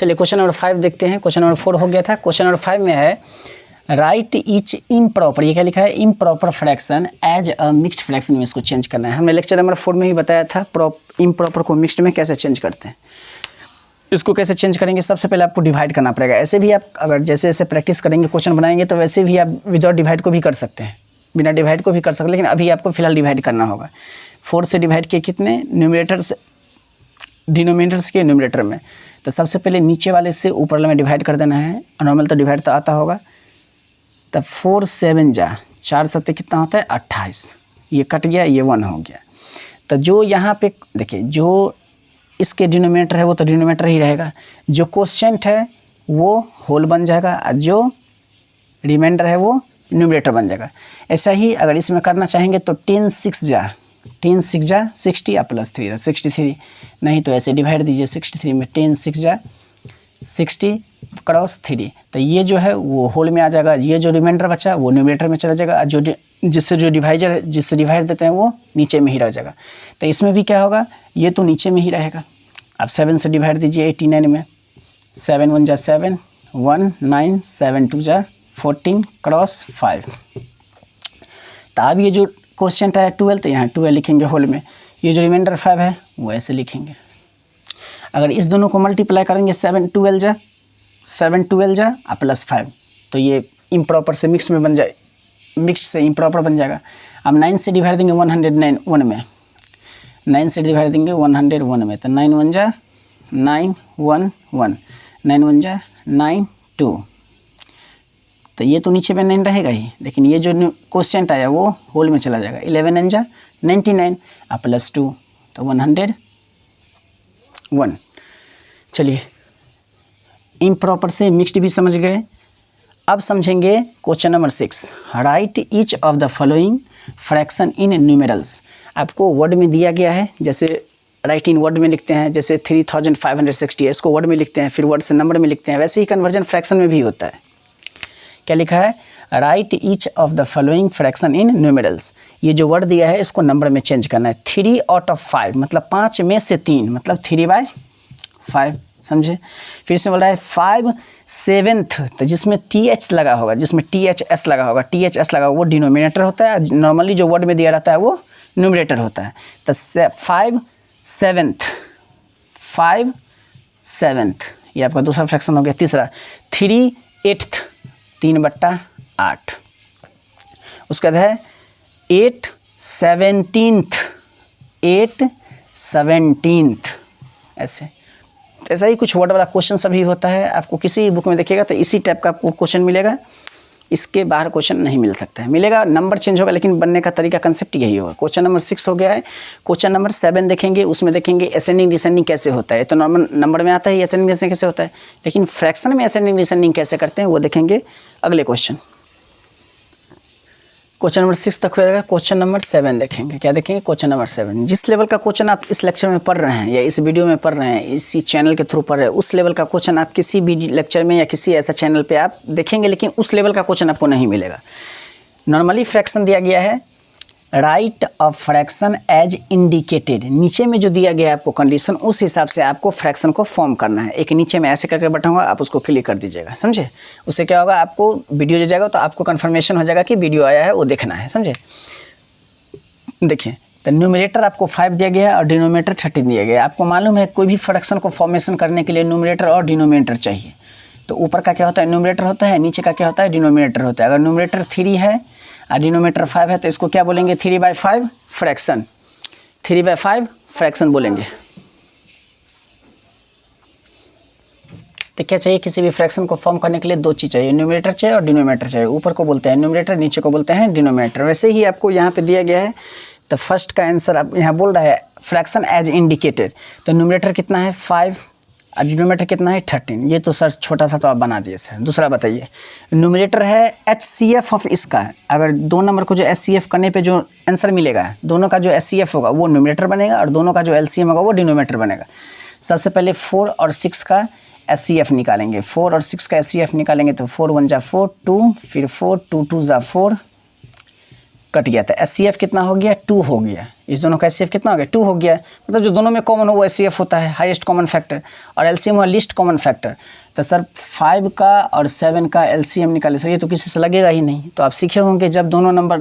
चलिए question number 5 देखते हैं। क्वेश्चन नंबर 4 हो गया था, क्वेश्चन नंबर 5 में है राइट ईच इम्प्रॉपर, ये क्या लिखा है, improper fraction as a mixed fraction में इसको चेंज करना है। हमने लेक्चर नंबर 4 में ही बताया था इम्प्रॉपर को मिक्स्ड में कैसे चेंज करते हैं। इसको कैसे चेंज करेंगे, सबसे पहले आपको डिवाइड करना पड़ेगा। ऐसे भी आप अगर जैसे जैसे प्रैक्टिस करेंगे, क्वेश्चन बनाएंगे, तो वैसे भी आप विदाउट डिवाइड को भी कर सकते हैं, बिना डिवाइड को भी कर सकते हैं, लेकिन अभी आपको फिलहाल डिवाइड करना होगा। 4 से डिवाइड किए कितने, न्यूमरेटर से डिनोमिनेटर्स के न्यूमरेटर में, तो सबसे पहले नीचे वाले से ऊपर वाले में डिवाइड कर देना है। नॉर्मल तो डिवाइड तो आता होगा, तब 4 7 जा 4 7 कितना होता है 28, ये कट गया, ये 1 हो गया। तो जो यहाँ पे देखिए, जो इसके डिनोमिनेटर है वो तो डिनोमिनेटर ही रहेगा, जो कोशेंट है वो होल बन जाएगा, और जो रिमाइंडर है वो न्यूमरेटर बन जाएगा। ऐसा ही अगर इसमें करना चाहेंगे तो 10 6 जा 60 या प्लस 3 63, नहीं तो ऐसे डिवाइड दीजिए 63 में 10 6 जा 60 क्रॉस 3, तो ये जो है वो होल में आ जाएगा, ये जो रिमाइंडर बचा वो न्यूमरेटर में चला जाएगा, जो जिससे डिवाइड देते हैं वो नीचे में ही रह जाएगा। तो इसमें भी क्या होगा, ये तो नीचे में ही रहेगा। अब 7 से डिवाइड दीजिए 89 में, 7 1 जा 7 1 9 7 2 जा 14 क्रॉस 5। तो अब ये जो क्वेश्चन है 12, तो यहाँ 12 लिखेंगे होल में, ये जो रिमाइंडर 5 है वो ऐसे लिखेंगे। अगर इस दोनों को मल्टीप्लाई करेंगे 7 12 जा और प्लस 5, तो ये इम्प्रॉपर से मिक्स में बन जाए, मिक्स से इम्प्रॉपर बन जाएगा। अब 9 से डिवाइड देंगे 101 में, 9 से डिवाइड देंगे 101 में, तो 9 1 जा 9 1 1 9 1 जा 9 2, तो ये तो नीचे में 9 रहेगा ही, लेकिन ये जो क्वेश्चन आया वो होल में चला जाएगा। 11 9 जा 99 और प्लस 2, तो 101। चलिए इम्प्रॉपर से मिक्स्ड भी समझ गए। अब समझेंगे question number 6, right each of the following fraction in numerals. आपको वर्ड में दिया गया है, जैसे राइट इन वर्ड में लिखते हैं, जैसे 3560 है, इसको वर्ड में लिखते हैं, फिर वर्ड से नंबर में लिखते हैं, वैसे ही कन्वर्जन फ्रैक्शन में भी होता है। क्या लिखा है, right each of the following fraction in numerals. ये जो वर्ड दिया है इसको नंबर में चेंज करना है। 3 आउट ऑफ 5 मतलब 5 में से 3 मतलब 3/5, समझे। फिर से बोल रहा है 5/7, तो जिसमें TH लगा होगा, जिसमें THS लगा होगा, THS लगा होगा वो डिनोमिनेटर होता है, नॉर्मली जो वर्ड में दिया रहता है वो न्यूमरेटर होता है। तो 5/7 ये आपका दूसरा फ्रैक्शन हो गया। तीसरा 3/8 3/8, उसके बाद है 8/17 ऐसे। ऐसा ही कुछ वर्ड वाला क्वेश्चन सभी होता है, आपको किसी बुक में देखिएगा तो इसी टाइप का आपको क्वेश्चन मिलेगा, इसके बाहर क्वेश्चन नहीं मिल सकता है। मिलेगा, नंबर चेंज होगा, लेकिन बनने का तरीका कंसेप्ट यही होगा। क्वेश्चन नंबर 6 हो गया है। क्वेश्चन नंबर 7 देखेंगे, उसमें देखेंगे असेंडिंग डिसेंडिंग कैसे होता है। तो नॉर्मल नंबर में आता है असेंडिंग डिसेंडिंग कैसे होता है, लेकिन फ्रैक्शन में असेंडिंग डिसेंडिंग कैसे करते हैं वो देखेंगे अगले क्वेश्चन। क्वेश्चन नंबर 6 तक हो जाएगा। क्वेश्चन नंबर 7 देखेंगे। क्या देखेंगे, क्वेश्चन नंबर 7। जिस लेवल का क्वेश्चन आप इस लेक्चर में पढ़ रहे हैं या इस वीडियो में पढ़ रहे हैं, इसी चैनल के थ्रू पढ़ रहे हैं, उस लेवल का क्वेश्चन आप किसी भी लेक्चर में या किसी ऐसा चैनल पे आप देखेंगे, लेकिन उस लेवल का क्वेश्चन आपको नहीं मिलेगा। नॉर्मली फ्रैक्शन दिया गया है, write of fraction as indicated. नीचे में जो दिया गया है आपको कंडीशन, उस हिसाब से आपको फ्रैक्शन को फॉर्म करना है। एक नीचे में ऐसे करके बटन होगा, आप उसको क्लिक कर दीजिएगा, समझे। उससे क्या होगा, आपको वीडियो जो जाएगा तो आपको कंफर्मेशन हो जाएगा कि वीडियो आया है, वो देखना है, समझे। देखिए, तो न्यूमरेटर आपको 5 दिया गया है और डिनोमिनेटर 13 दिया गया है। आपको मालूम है कोई भी फ्रैक्शन को फॉर्मेशन करने के लिए न्यूमरेटर और डिनोमिनेटर चाहिए। तो ऊपर का क्या होता है, न्यूमरेटर होता है, नीचे का क्या होता है, डिनोमिनेटर होता है। अगर न्यूमरेटर 3 है और डिनोमिनेटर 5 है तो इसको क्या बोलेंगे, 3/5 फ्रैक्शन, 3/5 फ्रैक्शन बोलेंगे। तो क्या चाहिए, किसी भी फ्रैक्शन को फॉर्म करने के लिए 2 चीज़ चाहिए, न्यूमरेटर चाहिए और डिनोमिनेटर चाहिए। ऊपर को बोलते हैं न्यूमरेटर, नीचे को बोलते हैं डिनोमिनेटर। वैसे ही आपको यहाँ पे दिया गया है, तो फर्स्ट का आंसर आप यहाँ बोल रहा है फ्रैक्शन एज इंडिकेटेड। तो न्यूमरेटर कितना है 5 और डिनोमिनेटर कितना है 13। ये तो सर छोटा सा तो आप बना दिए सर। दूसरा बताइए, न्यूमरेटर है HCF ऑफ इसका, अगर 2 नंबर को जो HCF करने पे जो आंसर मिलेगा, दोनों का जो HCF होगा वो न्यूमरेटर बनेगा और दोनों का जो LCM होगा वो डिनोमिनेटर बनेगा। सबसे पहले 4 और 6 का HCF निकालेंगे। 4 और 6 का HCF निकालेंगे तो 4 1 जा 4 2, फिर 4 2 2 जा 4 कट गया था। HCF कितना हो गया 2 हो गया, इस दोनों का HCF कितना हो गया 2 हो गया, मतलब जो दोनों में कॉमन हो वो HCF होता है, हाईएस्ट कॉमन फैक्टर, और LCM हुआ लीस्ट कॉमन फैक्टर। तो सर 5 का और 7 का LCM निकाले, सर ये तो किसी से लगेगा ही नहीं। तो आप सीखे होंगे जब दोनों नंबर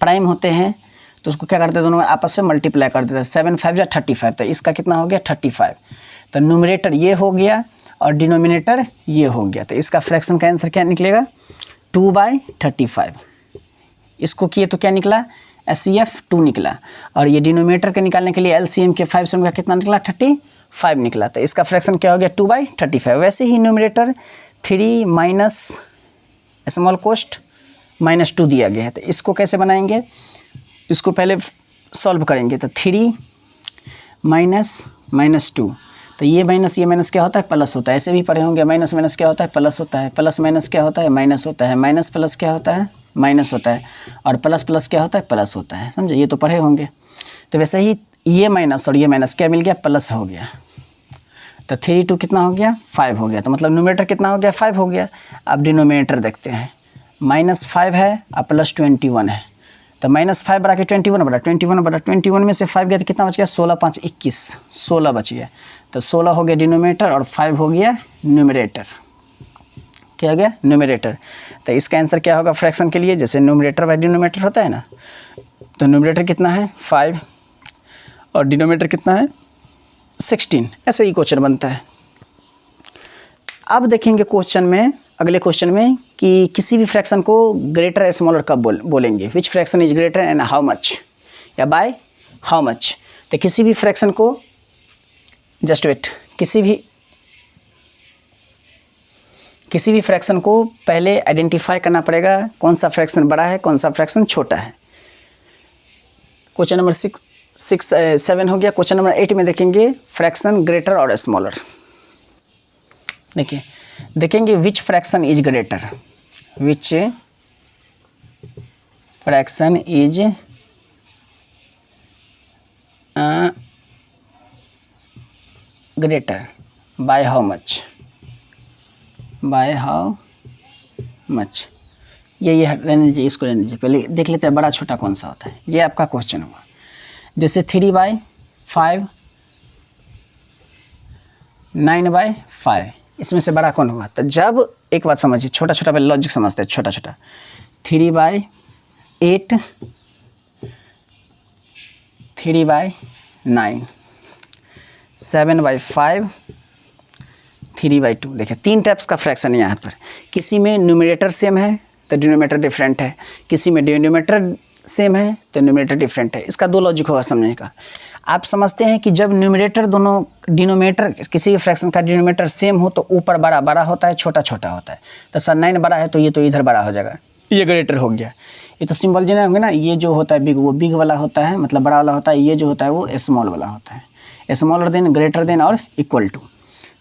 प्राइम होते हैं तो उसको क्या करते हैं, दोनों आपस में मल्टीप्लाई कर देते हैं। 7 5 या 35, तो इसका कितना हो गया 35। तो न्यूमरेटर ये हो गया और डिनोमिनेटर ये हो गया, तो इसका फ्रैक्शन का आंसर क्या निकलेगा 2/35। इसको किए तो क्या निकला HCF 2 निकला, और ये डिनोमिनेटर के निकालने के लिए LCM के 5 से उनका कितना निकला 35 निकला। तो इसका फ्रैक्शन क्या हो गया 2/35। वैसे ही न्यूमरेटर 3 माइनस स्मॉल कोस्ट -2 दिया गया है, तो इसको कैसे बनाएंगे, इसको पहले सॉल्व करेंगे। तो 3 माइनस -2, तो ये माइनस क्या होता है प्लस होता है, ऐसे भी पढ़े होंगे, माइनस माइनस क्या होता है प्लस होता है, प्लस माइनस क्या होता है माइनस होता है, माइनस प्लस क्या होता है माइनस होता है, और प्लस प्लस क्या होता है प्लस होता है, समझे, ये तो पढ़े होंगे। तो वैसे ही ये माइनस और ये माइनस क्या मिल गया प्लस हो गया, तो 3 2 कितना हो गया 5 हो गया, तो मतलब न्यूमरेटर कितना हो गया 5 हो गया। अब डिनोमिनेटर देखते हैं, -5 है और +21 है, तो -5 बढ़ा के 21 बढ़ा, 21 में से 5 गया तो कितना बच गया 16 5 21, 16 बच गया। तो 16 हो गया डिनोमिनेटर और 5 हो गया न्यूमरेटर, क्या हो गया न्यूमरेटर। तो इसका आंसर क्या होगा फ्रैक्शन के लिए, जैसे न्यूमरेटर बाय डिनोमिनेटर होता है ना, तो न्यूमरेटर कितना है 5 और डिनोमिनेटर कितना है 16, ऐसे ही क्वेश्चन बनता है। अब देखेंगे क्वेश्चन में, अगले क्वेश्चन में, कि किसी भी फ्रैक्शन को ग्रेटर या स्मॉलर कब बोलेंगे, विच fraction is greater and how much, या बाय हाउ मच। तो किसी भी फ्रैक्शन को, जस्ट वेट, किसी भी फ्रैक्शन को पहले आइडेंटिफाई करना पड़ेगा कौन सा फ्रैक्शन बड़ा है कौन सा फ्रैक्शन छोटा है। क्वेश्चन नंबर 7 हो गया। क्वेश्चन नंबर 8 में देखेंगे फ्रैक्शन ग्रेटर और स्मॉलर। देखिए, देखेंगे विच fraction is greater, which fraction is greater by how much, by how much. ये रहने दीजिए, इसको रहने दीजिए, पहले देख लेते हैं बड़ा छोटा कौन सा होता है। ये आपका क्वेश्चन हुआ, जैसे 3/5 9/5, इसमें से बड़ा कौन हुआ। तो जब, एक बात समझिए, छोटा छोटा पहले लॉजिक समझते हैं, छोटा छोटा 3/8 3/9 7/5 3/2। देखिए 3 टाइप्स का फ्रैक्शन है यहाँ पर। किसी में न्यूमरेटर सेम है तो डिनोमिनेटर डिफरेंट है, किसी में डिनोमिनेटर सेम है तो न्यूमरेटर डिफरेंट है। इसका 2 लॉजिक होगा समझने का। आप समझते हैं कि जब न्यूमरेटर दोनों डिनोमिनेटर किसी भी फ्रैक्शन का डिनोमिनेटर सेम हो तो ऊपर बड़ा बड़ा होता है, छोटा छोटा होता है। तो सर 9 बड़ा है तो ये तो इधर बड़ा हो जाएगा, ये ग्रेटर हो गया। ये तो सिंबल जाने होंगे ना, ये जो होता है बिग, वो बिग वाला होता है, मतलब बड़ा वाला होता है, ये जो होता है वो स्मॉल वाला होता है। स्मॉलर देन, ग्रेटर देन और इक्वल टू।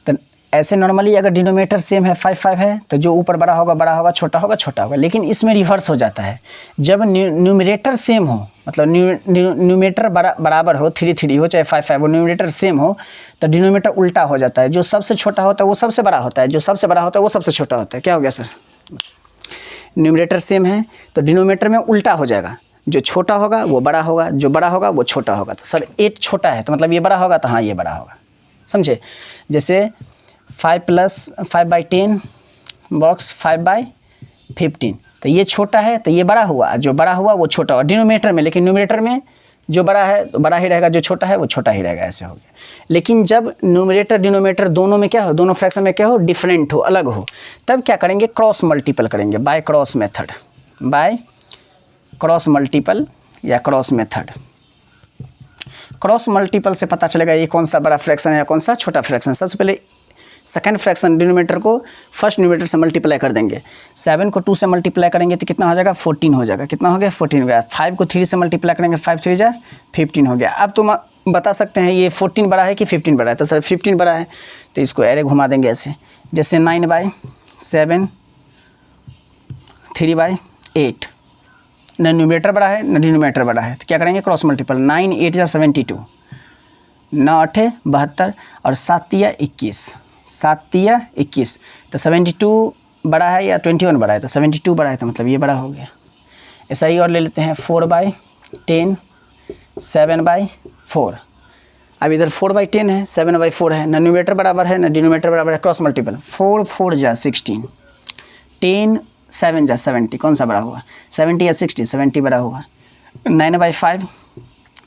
तो ऐसे नॉर्मली अगर डिनोमिनेटर सेम है 5 है तो जो ऊपर बड़ा होगा, छोटा होगा। लेकिन इसमें रिवर्स हो जाता है, जब न्यूमरेटर सेम हो, मतलब न्यूमरेटर बराबर हो, 3 हो चाहे 5 वो न्यूमरेटर सेम हो, तो डिनोमिनेटर उल्टा हो जाता है। जो सबसे छोटा होता है वो सबसे बड़ा होता है, जो सबसे बड़ा होता है वो सबसे छोटा होता है। क्या हो गया सर, न्यूमरेटर सेम है तो डिनोमिनेटर में उल्टा हो जाएगा, जो छोटा होगा वो बड़ा होगा, जो बड़ा होगा वो छोटा होगा। तो सर 8 छोटा है तो मतलब ये बड़ा होगा, तो हाँ ये बड़ा होगा, समझे। जैसे 5 + 5/10 बॉक्स 5/15, तो ये छोटा है तो ये बड़ा हुआ, जो बड़ा हुआ वो छोटा हुआ डिनोमिनेटर में, लेकिन न्यूमरेटर में जो बड़ा है तो बड़ा ही रहेगा, जो छोटा है वो छोटा ही रहेगा, ऐसे हो गया। लेकिन जब न्यूमरेटर डिनोमिनेटर दोनों में क्या हो, दोनों फ्रैक्शन में क्या हो, डिफरेंट हो, अलग हो, तब क्या करेंगे, क्रॉस मल्टीपल करेंगे, by cross method, by cross multiple या क्रॉस मेथड। क्रॉस मल्टीपल से पता चलेगा ये कौन सा बड़ा फ्रैक्शन है या कौन सा छोटा फ्रैक्शन। सबसे पहले सेकंड फ्रैक्शन डिनोमिनेटर को फर्स्ट न्यूमरेटर से मल्टीप्लाई कर देंगे। 7 को 2 से मल्टीप्लाई करेंगे तो कितना हो जाएगा 14 हो जाएगा। कितना हो गया 14 हो गया। 5 को 3 से मल्टीप्लाई करेंगे, 5 3 जा 15 हो गया। अब तो बता सकते हैं ये 14 बड़ा है कि 15 बड़ा है, तो सर 15 बड़ा है, तो इसको एरे घुमा देंगे ऐसे, जैसे 9/7 3/8, न न्यूमरेटर बड़ा है न डिनोमिनेटर बड़ा है, तो क्या करेंगे क्रॉस मल्टीपल। 9 8 जा 72, 9 8 72 और 7 3 21, 7 3 21, तो 72 बड़ा है या 21 बड़ा है, तो 72 बड़ा है, तो मतलब ये बड़ा हो गया। ऐसा ही और ले लेते हैं 4/10, 7/4। अब इधर 4/10 है, 7/4 है, ना न्यूमरेटर बराबर है ना डिनोमिनेटर बराबर है, क्रॉस मल्टीपल। 4 4 जा 16, 10 7 जा 70, कौन सा बड़ा हुआ? 70 या 60? 70 बड़ा हुआ। 9/5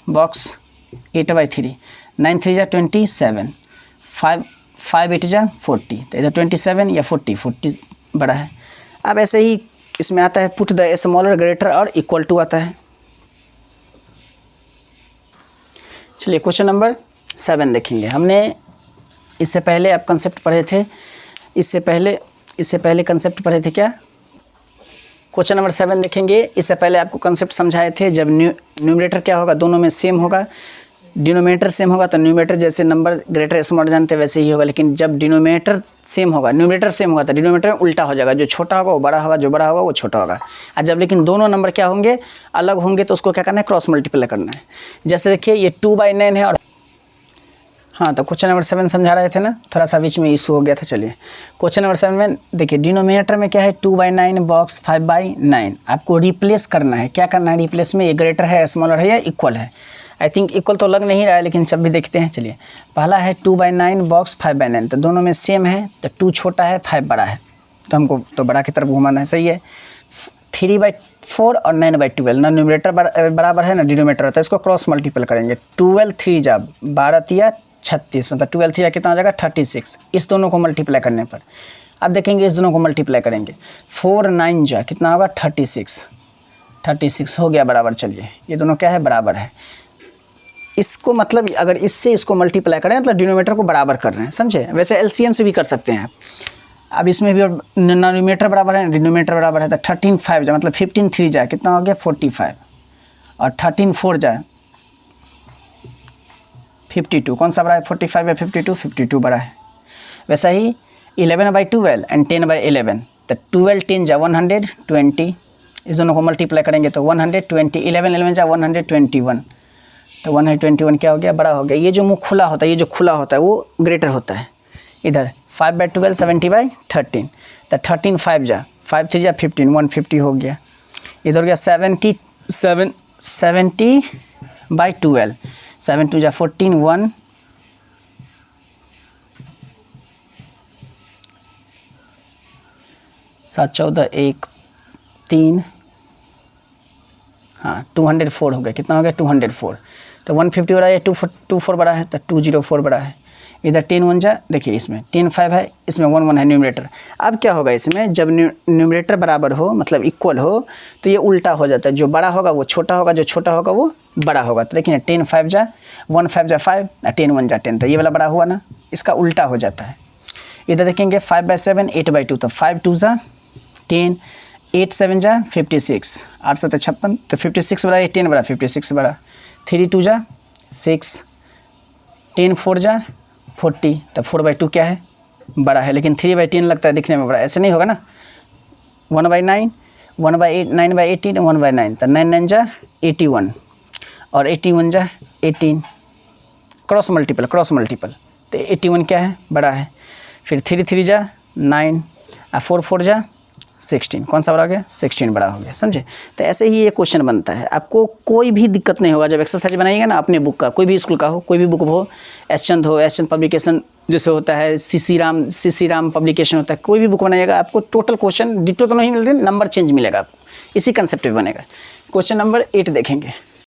बॉक्स, 8/3, 9 3 जा 27, 5 8 जा 40, तो इधर 27 या 40 बड़ा है। अब ऐसे ही इसमें आता है पुट द स्मॉलर ग्रेटर और इक्वल टू आता है। चलिए क्वेश्चन नंबर 7 देखेंगे। हमने इससे पहले आप कंसेप्ट पढ़े थे, इससे पहले कंसेप्ट पढ़े थे क्या? क्वेश्चन नंबर 7 देखेंगे। इससे पहले आपको कंसेप्ट समझाए थे, जब न्यूमरेटर क्या होगा, दोनों में सेम होगा, डिनोमिनेटर सेम होगा तो न्यूमरेटर जैसे नंबर ग्रेटर स्मॉलर जानते हैं वैसे ही होगा। लेकिन जब डिनोमिनेटर सेम होगा, न्यूमरेटर सेम होगा तो डिनोमिनेटर उल्टा हो जाएगा, जो छोटा होगा वो बड़ा होगा, जो बड़ा होगा वो छोटा होगा। और जब लेकिन दोनों नंबर क्या होंगे, अलग होंगे, तो उसको क्या करना है, क्रॉस मल्टीप्लाई करना है। जैसे देखिए ये 2/9 है और हाँ, तो क्वेश्चन नंबर 7 समझा रहे थे ना, थोड़ा सा बीच में इशू हो गया था। चलिए क्वेश्चन नंबर 7 में देखिए, डिनोमिनेटर में क्या है 2/9 बॉक्स 5/9। आपको रिप्लेस करना है, क्या करना है रिप्लेस में, ये ग्रेटर है स्मॉलर है या इक्वल है। आई थिंक इक्वल तो लग नहीं रहा है, लेकिन सब भी देखते हैं। चलिए पहला है 2/9 बॉक्स 5/9, तो दोनों में सेम है, तो 2 छोटा है 5 बड़ा है, तो हमको तो बड़ा की तरफ घुमाना है, सही है। 3/4 और 9/12, ना न्यूमरेटर बराबर है ना डिनोमिनेटर होता है, इसको क्रॉस मल्टीपल करेंगे। 12 3 जा 12 या 36, मतलब 12 3 कितना हो जाएगा 36, इस दोनों को मल्टीप्लाई करने पर। अब देखेंगे इस दोनों को मल्टीप्लाई करेंगे, 4 9 जा कितना होगा 36 हो गया बराबर। चलिए ये दोनों क्या है, बराबर है। इसको मतलब अगर इससे इसको मल्टीप्लाई करें मतलब डिनोमिनेटर को बराबर कर रहे हैं, समझे। वैसे एलसीएम से भी कर सकते हैं आप। अब इसमें भी न्यूमरेटर बराबर है, डिनोमिनेटर बराबर है, तो 13 5 जा मतलब 15 3 जा कितना हो गया 45, और 13 4 जा 52, कौन सा बड़ा है 45 या 52? 52 बड़ा है। वैसा ही 11/12 एंड 10/11, तो 12 10 जा 120, इस दोनों को मल्टीप्लाई करेंगे तो 120, 11 11 जा 121, तो 121 क्या हो गया, बड़ा हो गया। ये जो मुँह खुला होता है, ये जो खुला होता है वो ग्रेटर होता है। इधर 5/12 70/13, तो 13 5 जा 5 3 जा 15, 150 हो गया। इधर हो गया 70/12, 7 2 जा 14, 1 7 14 1 3, हाँ 204 हो गया। कितना हो गया 204, तो 150 बड़ा है, 24 बड़ा है, तो 204 बड़ा है। इधर 10 1 जा, देखिए इसमें 10 5 है, इसमें 1 1 है न्यूमरेटर। अब क्या होगा इसमें, जब न्यूमरेटर बराबर हो मतलब इक्वल हो, तो ये उल्टा हो जाता है, जो बड़ा होगा वो छोटा होगा, जो छोटा होगा वो बड़ा होगा। तो देखिए 10 5 जा 1 5 जा 5, 10 1 जा 10, तो ये वाला बड़ा हुआ ना, इसका उल्टा हो जाता है। इधर देखेंगे 5/7 8/2, तो 5 2 जा 10, 8 7 जा 56, 8 7 56, तो 56 बड़ा है, 10 बड़ा 56 बड़ा। 3 2 जा 6, 10 4 जा 40, तो 4/2 क्या है, बड़ा है। लेकिन 3/10 लगता है दिखने में बड़ा, ऐसे नहीं होगा ना। 1/9, 1/8, 9/18, 1/9, तो 9 9 जा 81, और 81 जा 18, क्रॉस मल्टीपल, तो 81 क्या है, बड़ा है। फिर 3 3 जा 9, और 4 4 जा 16, कौन सा बड़ा हो गया 16 बड़ा हो गया, समझे। तो ऐसे ही ये क्वेश्चन बनता है। आपको कोई भी दिक्कत नहीं होगा जब एक्सरसाइज बनाइएगा ना, अपने बुक का, कोई भी स्कूल का हो, कोई भी बुक हो, एस चंद पब्लिकेशन जैसे होता है, सीसी राम पब्लिकेशन होता है, कोई भी बुक बनाइएगा आपको टोटल क्वेश्चन डिटो तो नहीं मिलते, नंबर चेंज मिलेगा आपको, इसी कंसेप्ट पे बनेगा। क्वेश्चन नंबर 8 देखेंगे।